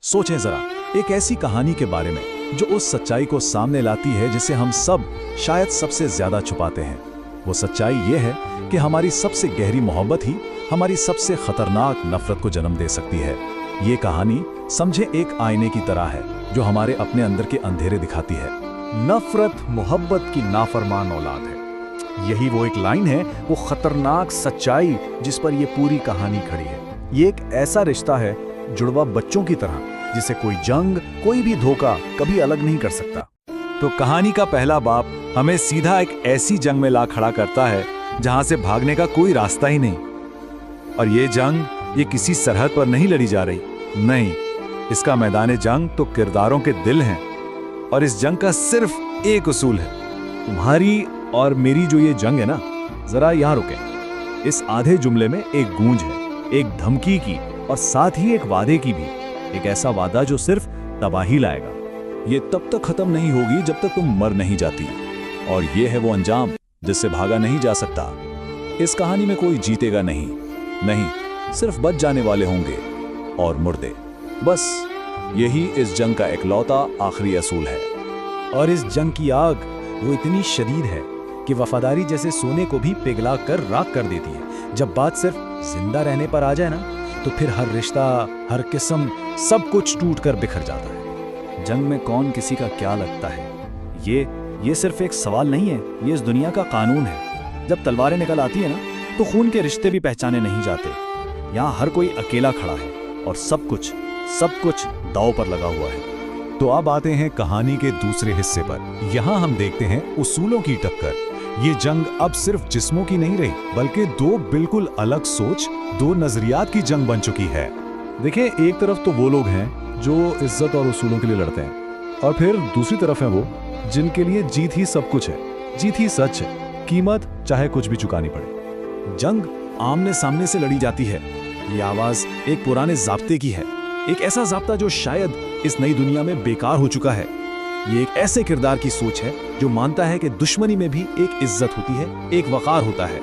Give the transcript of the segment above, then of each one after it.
सोचें जरा एक ऐसी कहानी के बारे में जो उस सच्चाई को सामने लाती है जिसे हम सब शायद सबसे ज्यादा छुपाते हैं। वो सच्चाई ये है कि हमारी सबसे गहरी मोहब्बत ही हमारी सबसे खतरनाक नफरत को जन्म दे सकती है। ये कहानी समझे एक आईने की तरह है जो हमारे अपने अंदर के अंधेरे दिखाती है। नफरत मोहब्बत की नाफरमान औलाद है। यही वो एक लाइन है, वो खतरनाक सच्चाई जिस पर ये पूरी कहानी खड़ी है। ये एक ऐसा रिश्ता है जुड़वा बच्चों की तरह, जिसे कोई जंग, कोई भी धोखा कभी अलग नहीं कर सकता। तो कहानी का पहला बाप हमें सीधा एक ऐसी जंग में ला खड़ा करता है जहां से भागने का कोई रास्ता ही नहीं। और ये जंग ये किसी सरहद पर नहीं लड़ी जा रही, नहीं, इसका मैदान जंग तो किरदारों के दिल हैं। और इस जंग का सिर्फ एक उसूल है। तुम्हारी और मेरी जो ये जंग है ना, जरा यहां रुके। इस आधे जुमले में एक गूंज है, एक धमकी की और साथ ही एक वादे की भी। एक ऐसा वादा जो सिर्फ तबाही लाएगा। ये तब तक खत्म नहीं होगी जब तक तुम मर नहीं जाती। और ये है वो अंजाम जिससे भागा नहीं जा सकता। इस कहानी में कोई जीतेगा नहीं, सिर्फ बच जाने वाले होंगे और मुर्दे। बस यही इस जंग का इकलौता आखिरी असूल है। और इस जंग की आग वो इतनी शदीद है कि वफादारी जैसे सोने को भी पिघला कर राख कर देती है। जब बात सिर्फ जिंदा रहने पर आ जाए ना, तो फिर हर रिश्ता, हर किस्म, सब कुछ टूट कर बिखर जाता है। जंग में कौन किसी का क्या लगता है, ये सिर्फ एक सवाल नहीं है, ये इस दुनिया का कानून है। जब तलवारें निकल आती है ना, तो खून के रिश्ते भी पहचाने नहीं जाते। यहाँ हर कोई अकेला खड़ा है और सब कुछ दांव पर लगा हुआ है। तो अब आते हैं कहानी के दूसरे हिस्से पर। यहाँ हम देखते हैं उसूलों की टक्कर। ये जंग अब सिर्फ जिस्मों की नहीं रही, बल्कि दो बिल्कुल अलग सोच, दो नजरियात की जंग बन चुकी है। देखिए, एक तरफ तो वो लोग हैं जो इज्जत और उसूलों के लिए लड़ते हैं, और फिर दूसरी तरफ है वो जिनके लिए जीत ही सब कुछ है, जीत ही सच है, कीमत चाहे कुछ भी चुकानी पड़े। जंग आमने सामने से लड़ी जाती है। ये आवाज एक पुराने जाब्ते की है, एक ऐसा जाब्ता जो शायद इस नई दुनिया में बेकार हो चुका है। ये एक ऐसे किरदार की सोच है जो मानता है कि दुश्मनी में भी एक इज्जत होती है, एक वकार होता है।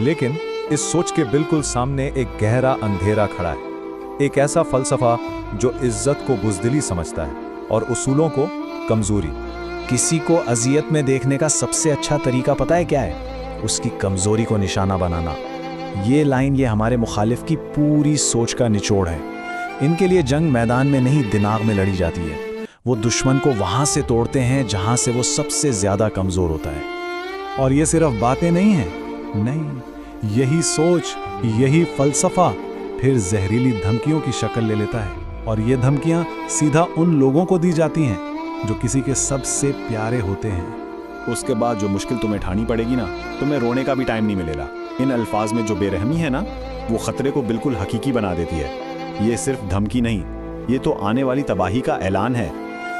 लेकिन इस सोच के बिल्कुल सामने एक गहरा अंधेरा खड़ा है। एक ऐसा फलसफा जो इज्जत को बुज़दिली समझता है और उसूलों को कमजोरी। किसी को अजियत में देखने का सबसे अच्छा तरीका पता है क्या है? उसकी कमजोरी को निशाना बनाना। ये लाइन, ये हमारे मुखालिफ की पूरी सोच का निचोड़ है। इनके लिए जंग मैदान में नहीं, दिमाग में लड़ी जाती है। वो दुश्मन को वहां से तोड़ते हैं जहां से वो सबसे ज्यादा कमजोर होता है। और ये सिर्फ बातें नहीं हैं, नहीं, यही सोच, यही फलसफा फिर जहरीली धमकियों की शक्ल ले लेता है। और ये धमकियां सीधा उन लोगों को दी जाती हैं जो किसी के सबसे प्यारे होते हैं। उसके बाद जो मुश्किल तुम्हें ठानी पड़ेगी ना, तुम्हें रोने का भी टाइम नहीं मिलेगा। इन अल्फाज में जो बेरहमी है ना, वो खतरे को बिल्कुल हकीकी बना देती है। ये सिर्फ धमकी नहीं, ये तो आने वाली तबाही का ऐलान है।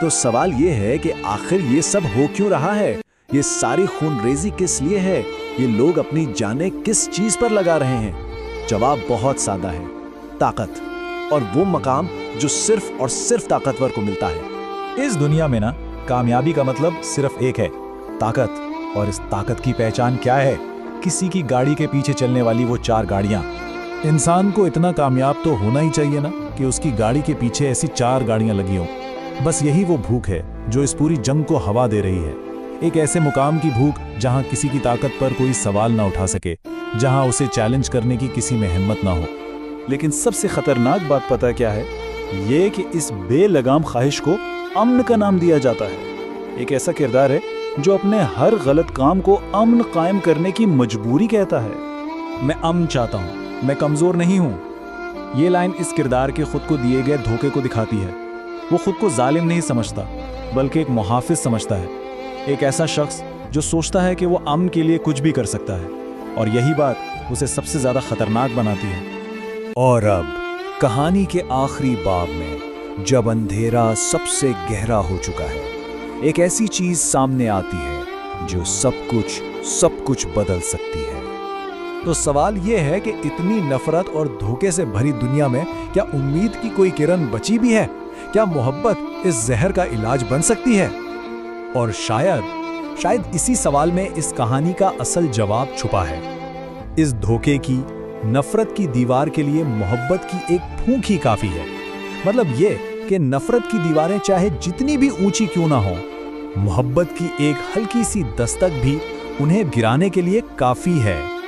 तो सवाल ये है कि आखिर ये सब हो क्यों रहा है? ये सारी खूनरेजी किस लिए है? ये लोग अपनी जानें किस चीज पर लगा रहे हैं? जवाब बहुत सादा है, ताकत। और वो मकाम जो सिर्फ और सिर्फ ताकतवर को मिलता है। इस दुनिया में ना, कामयाबी का मतलब सिर्फ एक है, ताकत। और इस ताकत की पहचान क्या है? किसी की गाड़ी के पीछे चलने वाली वो 4 गाड़ियां। इंसान को इतना कामयाब तो होना ही चाहिए ना कि उसकी गाड़ी के पीछे ऐसी 4 गाड़ियां लगी हों। बस यही वो भूख है जो इस पूरी जंग को हवा दे रही है। एक ऐसे मुकाम की भूख जहां किसी की ताकत पर कोई सवाल ना उठा सके, जहां उसे चैलेंज करने की किसी में हिम्मत ना हो। लेकिन सबसे खतरनाक बात पता क्या है? ये कि इस बेलगाम ख्वाहिश को अमन का नाम दिया जाता है। एक ऐसा किरदार है जो अपने हर गलत काम को अमन कायम करने की मजबूरी कहता है। मैं अमन चाहता हूं, मैं कमजोर नहीं हूं। ये लाइन इस किरदार के खुद को दिए गए धोखे को दिखाती है। वो खुद को जालिम नहीं समझता, बल्कि एक मुहाफिज समझता है। एक ऐसा शख्स जो सोचता है कि वो अमन के लिए कुछ भी कर सकता है। और यही बात उसे सबसे ज्यादा खतरनाक बनाती है। और अब कहानी के आखिरी बाब में, जब अंधेरा सबसे गहरा हो चुका है, एक ऐसी चीज सामने आती है जो सब कुछ बदल सकती है। तो सवाल यह है कि इतनी नफरत और धोखे से भरी दुनिया में क्या उम्मीद की कोई किरण बची भी है? क्या मोहब्बत इस जहर का इलाज बन सकती है? और शायद इसी सवाल में इस कहानी का असल जवाब छुपा है। इस धोखे की, नफरत की दीवार के लिए मोहब्बत की एक फूंक ही काफी है। मतलब ये कि नफरत की दीवारें चाहे जितनी भी ऊंची क्यों ना हो, मोहब्बत की एक हल्की सी दस्तक भी उन्हें गिराने के लिए काफी है।